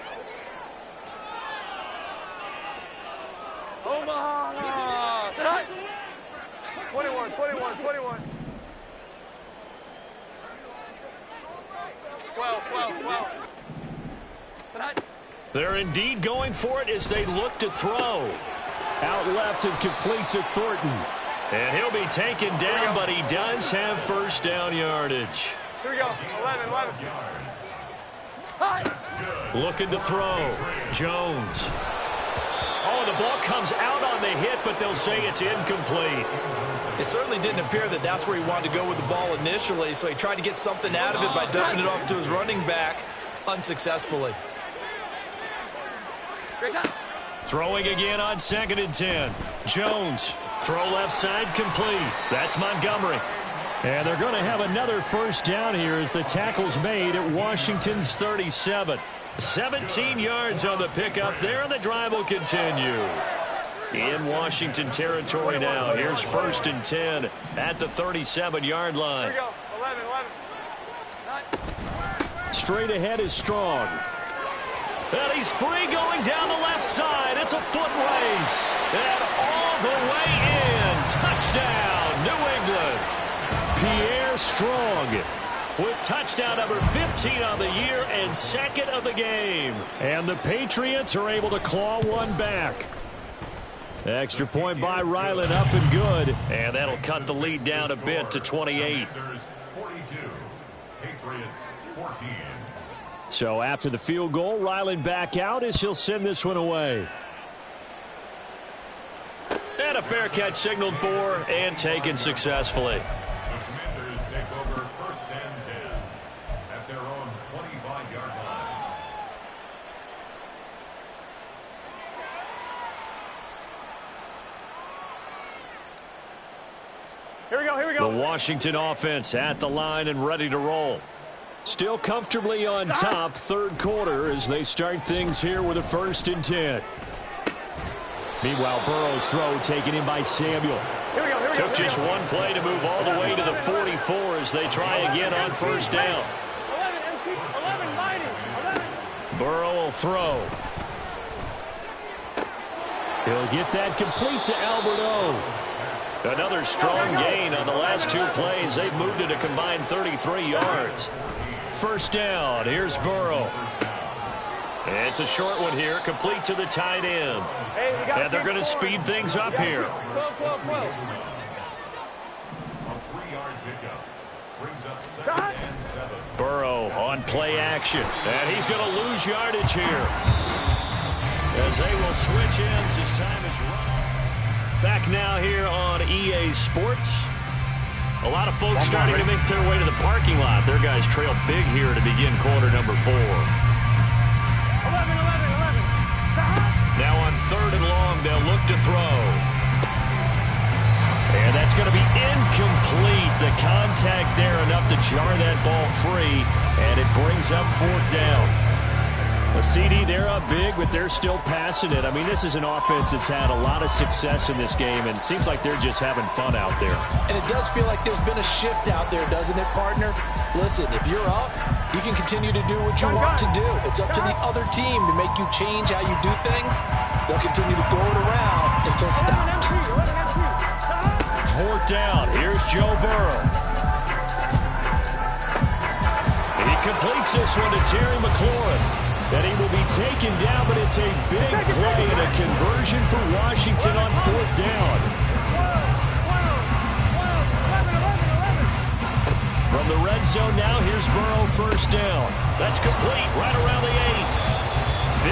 Omaha! 21, 21, 21. 12, 12, 12. They're indeed going for it as they look to throw. Out left and complete to Thornton. And he'll be taken down, but he does have 1st down yardage. Here we go. 11, 11. Looking to throw. Jones. Oh, the ball comes out on the hit, but they'll say it's incomplete. It certainly didn't appear that that's where he wanted to go with the ball initially, so he tried to get something out of it by dumping it off to his running back unsuccessfully. Throwing again on 2nd and 10. Jones. Throw left side complete. That's Montgomery. And they're going to have another 1st down here as the tackle's made at Washington's 37. 17 yards on the pickup there, and the drive will continue. In Washington territory now. Here's 1st and 10 at the 37-yard line. Here we go. 11, 11. Straight ahead is Strong. And he's free going down the left side. It's a foot race. And all the way in. Touchdown, New England. Pierre Strong with touchdown number 15 on the year and 2nd of the game. And the Patriots are able to claw one back. Extra point by Ryland, up and good. And that'll cut the lead down a bit to 28. 42, Patriots 14. So after the field goal, Ryland back out as he'll send this one away. And a fair catch signaled for and taken successfully. The Commanders take over 1st and 10 at their own 25-yard line. Here we go, here we go. The Washington offense at the line and ready to roll. Still comfortably on top, 3rd quarter as they start things here with a 1st and 10. Meanwhile, Burrow's throw taken in by Samuel. Here we go, here we Took go. just one play to move all the way to the 44 as they try again on 1st down. 11, empty, 11, mighty, 11. Burrow will throw. He'll get that complete to Albert O. Another strong gain on the last 2 plays. They've moved it a combined 33 yards. 1st down. Here's Burrow. It's a short one here, complete to the tight end. And they're going to speed things up here. 12, 12, 12. A 3-yard pickup brings up 2nd and 7. Burrow on play action. And he's going to lose yardage here. As they will switch ends as time is run. Back now here on EA Sports. A lot of folks starting to make their way to the parking lot. Their guys trail big here to begin quarter number 4. 11, 11, 11. Now on 3rd and long, they'll look to throw. And that's going to be incomplete. The contact there enough to jar that ball free. And it brings up 4th down. A CD, they're up big, but they're still passing it. I mean, this is an offense that's had a lot of success in this game, and it seems like they're just having fun out there. And it does feel like there's been a shift out there, doesn't it, partner? Listen, if you're up, you can continue to do what you want to do. It's up to the other team to make you change how you do things. They'll continue to throw it around until stopped. 4th down. Here's Joe Burrow. And he completes this one to Terry McLaurin. And he will be taken down, but it's a big play and a conversion for Washington on 4th down. From the red zone now, here's Burrow, first down. That's complete, right around the 8.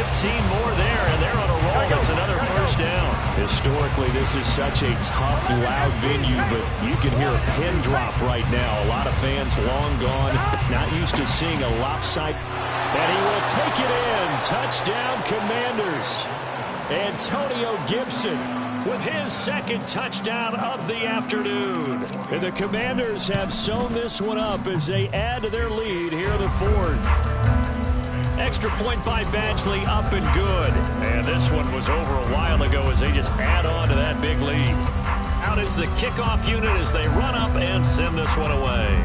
15 more there, and they're on a roll. It's another first down. Historically, this is such a tough, loud venue, but you can hear a pin drop right now. A lot of fans long gone, not used to seeing a lopsided. And he will take it in. Touchdown, Commanders. Antonio Gibson with his second touchdown of the afternoon. And the Commanders have sewn this one up as they add to their lead here in the fourth. Extra point by Badgley, up and good. And this one was over a while ago as they just add on to that big lead. Out is the kickoff unit as they run up and send this one away.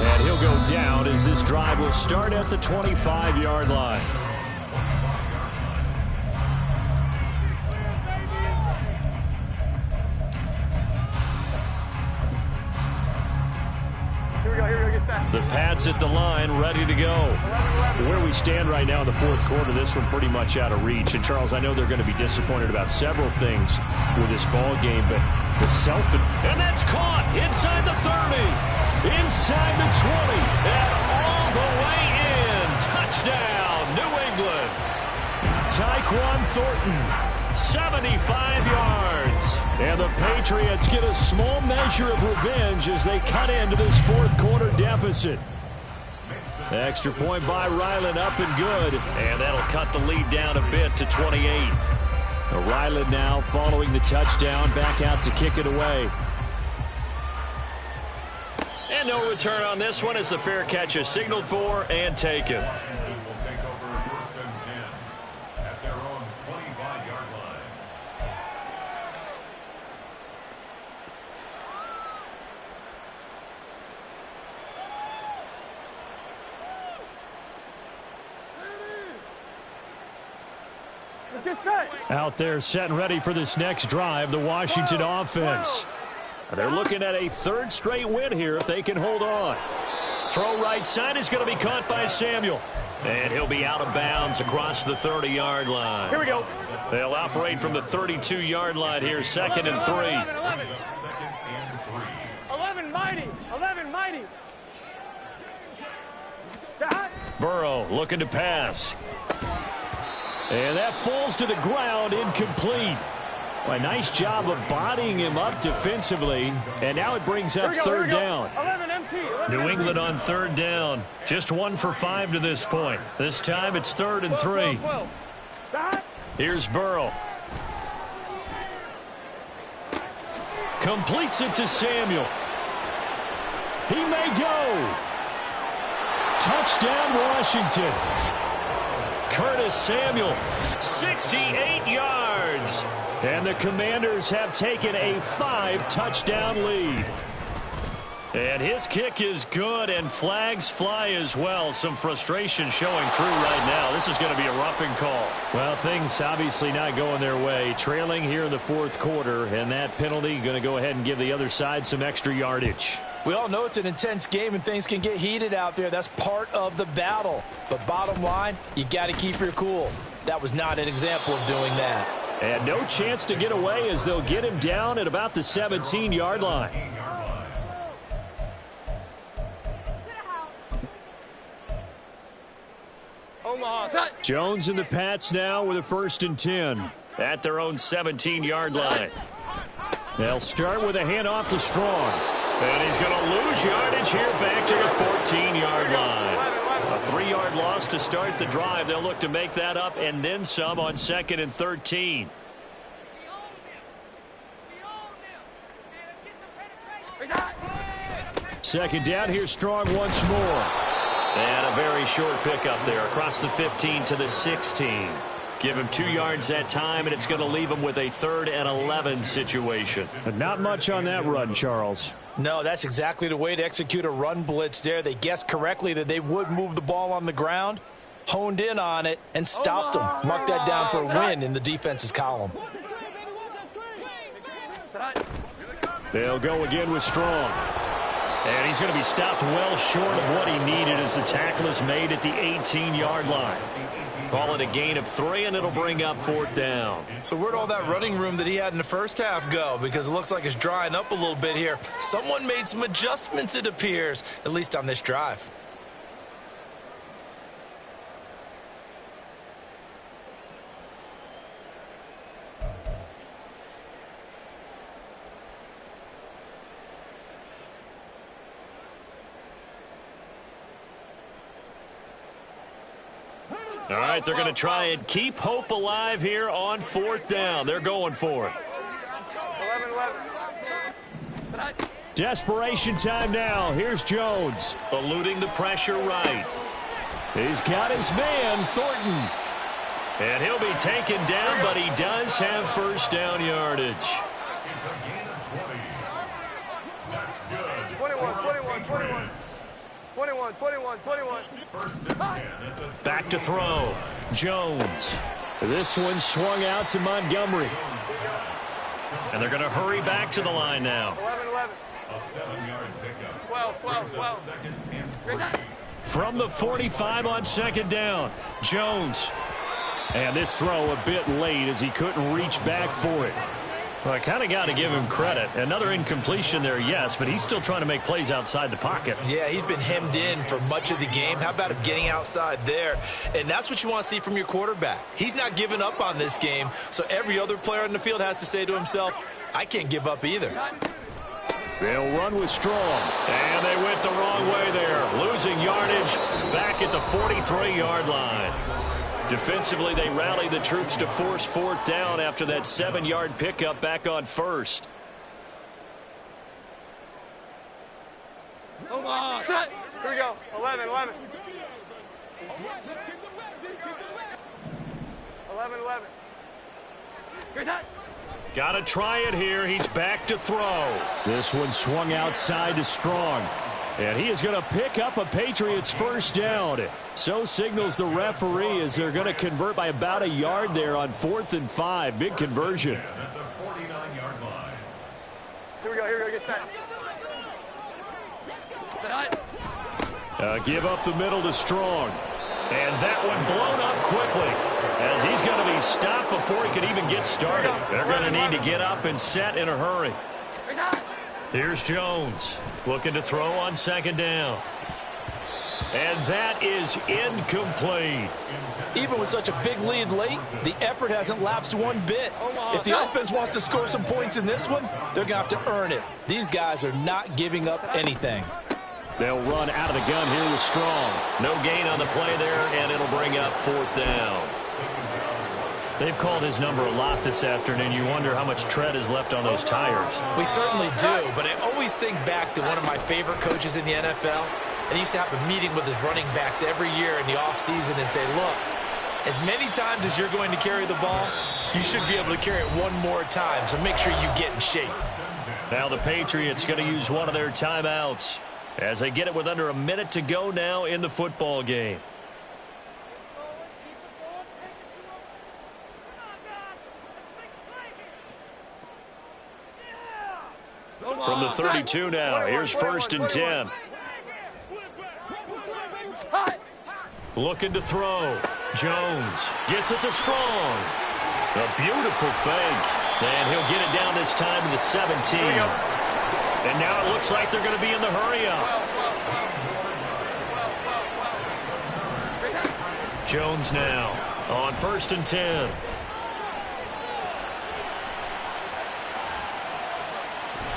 And he'll go down as this drive will start at the 25-yard line. The Pats at the line, ready to go. Where we stand right now in the fourth quarter, this one pretty much out of reach. And, Charles, I know they're going to be disappointed about several things with this ball game, but the and that's caught inside the 30, inside the 20, and all the way in. Touchdown, New England. Tyquan Thornton, 75 yards. And the Patriots get a small measure of revenge as they cut into this fourth quarter deficit. Extra point by Ryland, up and good. And that'll cut the lead down a bit to 28. Ryland now following the touchdown, back out to kick it away. And no return on this one as the fair catch is signaled for and taken. Out there set and ready for this next drive, the Washington offense. They're looking at a third straight win here if they can hold on. Throw right side is going to be caught by Samuel. And he'll be out of bounds across the 30-yard line. Here we go. They'll operate from the 32-yard line here, 2nd and 3. 11 mighty. 11 mighty. Burrow looking to pass. And that falls to the ground, incomplete. Well, a nice job of bodying him up defensively. And now it brings up third down. 11 empty. 11 New England on third down. Just 1 for 5 to this point. This time it's 3rd and 3. Here's Burrow. Completes it to Samuel. He may go. Touchdown, Washington. Curtis Samuel, 68 yards. And the Commanders have taken a 5-touchdown lead. And his kick is good, and flags fly as well. Some frustration showing through right now. This is going to be a roughing call. Well, things obviously not going their way. Trailing here in the fourth quarter, and that penalty going to go ahead and give the other side some extra yardage. We all know it's an intense game and things can get heated out there. That's part of the battle. But bottom line, you got to keep your cool. That was not an example of doing that. And no chance to get away as they'll get him down at about the 17-yard line. Jones and the Pats now with a 1st and 10 at their own 17-yard line. They'll start with a handoff to Strong. And he's going to lose yardage here back to the 14-yard line. A 3-yard loss to start the drive. They'll look to make that up and then some on 2nd and 13. Second down, here's Strong once more. And a very short pickup there across the 15 to the 16. Give him 2 yards that time, and it's going to leave him with a 3rd and 11 situation. But not much on that run, Charles. No, that's exactly the way to execute a run blitz there. They guessed correctly that they would move the ball on the ground, honed in on it, and stopped them. Mark that down for a win in the defense's column. They'll go again with Strong. And he's going to be stopped well short of what he needed as the tackle is made at the 18-yard line. Call it a gain of 3, and it'll bring up 4th down. So where'd all that running room that he had in the first half go? Because it looks like it's drying up a little bit here. Someone made some adjustments, it appears, at least on this drive. All right, they're going to try and keep hope alive here on 4th down. They're going for it. 11-11. Desperation time now. Here's Jones. Eluding the pressure right. He's got his man, Thornton. And he'll be taken down, but he does have first down yardage. It's a gain of 20. That's good. 21. 1st and 10 at the Back to throw. Jones. This one swung out to Montgomery. And they're going to hurry back to the line now. 11-11. A 7-yard pickup. 12. 2nd and 3. From the 45 on 2nd down. Jones. And this throw a bit late as he couldn't reach back for it. Well, I kind of got to give him credit. Another incompletion there, yes, but he's still trying to make plays outside the pocket. Yeah, he's been hemmed in for much of the game. How about him getting outside there? And that's what you want to see from your quarterback. He's not giving up on this game, so every other player on the field has to say to himself, I can't give up either. They'll run with Strong. And they went the wrong way there. Losing yardage back at the 43-yard line. Defensively, they rally the troops to force 4th down after that 7-yard pickup back on 1st. Here we go. 11. 11. Got to try it here. He's back to throw. This one swung outside to Strong. And he is going to pick up a Patriots first down. So signals the referee as they're going to convert by about a yard there on 4th and 5. Big conversion. At the 49-yard line. Here we go. Get set. Give up the middle to Strong. And that one blown up quickly as he's going to be stopped before he could even get started. They're going to need to get up and set in a hurry. Here's Jones looking to throw on 2nd down. And that is incomplete. Even with such a big lead late, the effort hasn't lapsed one bit. If the offense wants to score some points in this one, they're going to have to earn it. These guys are not giving up anything. They'll run out of the gun here with Strong. No gain on the play there, and it'll bring up 4th down. They've called his number a lot this afternoon. You wonder how much tread is left on those tires. We certainly do, but I always think back to one of my favorite coaches in the NFL. And he used to have a meeting with his running backs every year in the offseason and say, look, as many times as you're going to carry the ball, you should be able to carry it one more time, so make sure you get in shape. Now the Patriots going to use one of their timeouts as they get it with under a minute to go now in the football game. From the 32 now, here's 1st and 10. Looking to throw. Jones gets it to Strong. A beautiful fake. And he'll get it down this time to the 17. And now it looks like they're going to be in the hurry-up. Jones now on 1st and 10.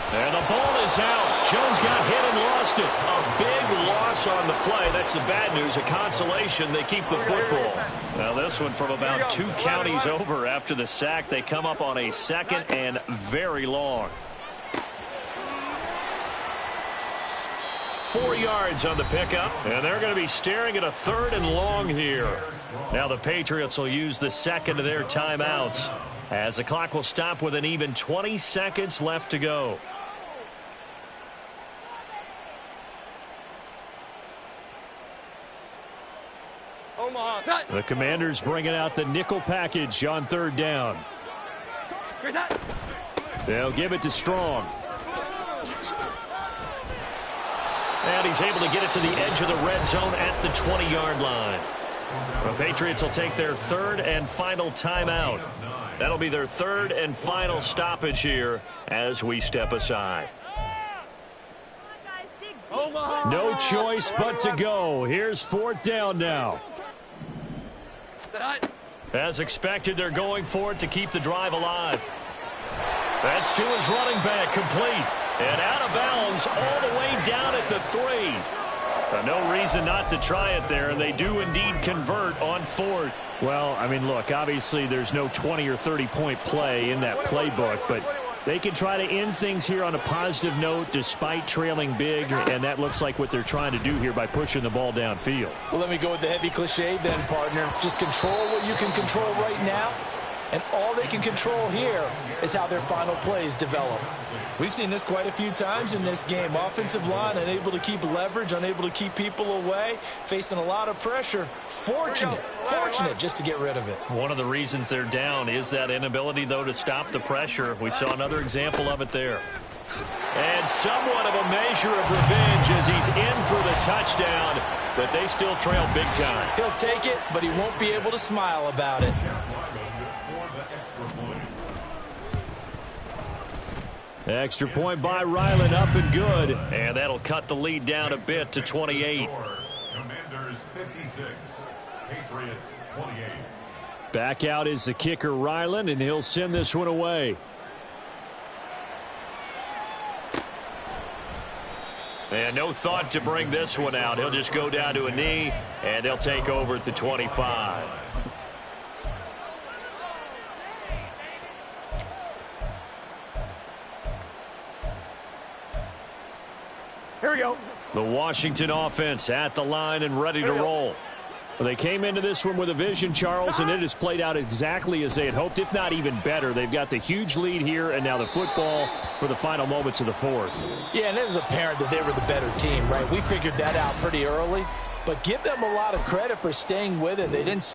And the ball is out. Jones got hit and lost it. A big loss on the play. That's the bad news. A consolation, they keep the football. Now this one from about 2 counties over after the sack. They come up on a 2nd and very long. 4 yards on the pickup, and they're going to be staring at a 3rd and long here. Now the Patriots will use the 2nd of their timeouts as the clock will stop with an even 20 seconds left to go. The Commanders bringing out the nickel package on 3rd down. They'll give it to Strong. And he's able to get it to the edge of the red zone at the 20-yard line. The Patriots will take their third and final timeout. That'll be their third and final stoppage here as we step aside. No choice but to go. Here's fourth down now. As expected, they're going for it to keep the drive alive. That's to his running back, complete. And out of bounds all the way down at the 3. No reason not to try it there, and they do indeed convert on fourth. Well, I mean, look, obviously there's no 20 or 30-point play in that playbook, but they can try to end things here on a positive note despite trailing big, and that looks like what they're trying to do here by pushing the ball downfield. Well, let me go with the heavy cliche then, partner. Just control what you can control right now, and all they can control here is how their final plays develop. We've seen this quite a few times in this game. Offensive line unable to keep leverage, unable to keep people away, facing a lot of pressure. Fortunate just to get rid of it. One of the reasons they're down is that inability, though, to stop the pressure. We saw another example of it there. And somewhat of a measure of revenge as he's in for the touchdown, but they still trail big time. He'll take it, but he won't be able to smile about it. Extra point by Ryland, up and good. And that'll cut the lead down a bit to 28. Commanders 56, Patriots 28. Back out is the kicker, Ryland, and he'll send this one away. And no thought to bring this one out. He'll just go down to a knee, and they'll take over at the 25. Here we go. The Washington offense at the line and ready to roll. Well, they came into this one with a vision, Charles, and it has played out exactly as they had hoped, if not even better. They've got the huge lead here, and now the football for the final moments of the fourth. Yeah, and it was apparent that they were the better team, right? We figured that out pretty early, but give them a lot of credit for staying with it. They didn't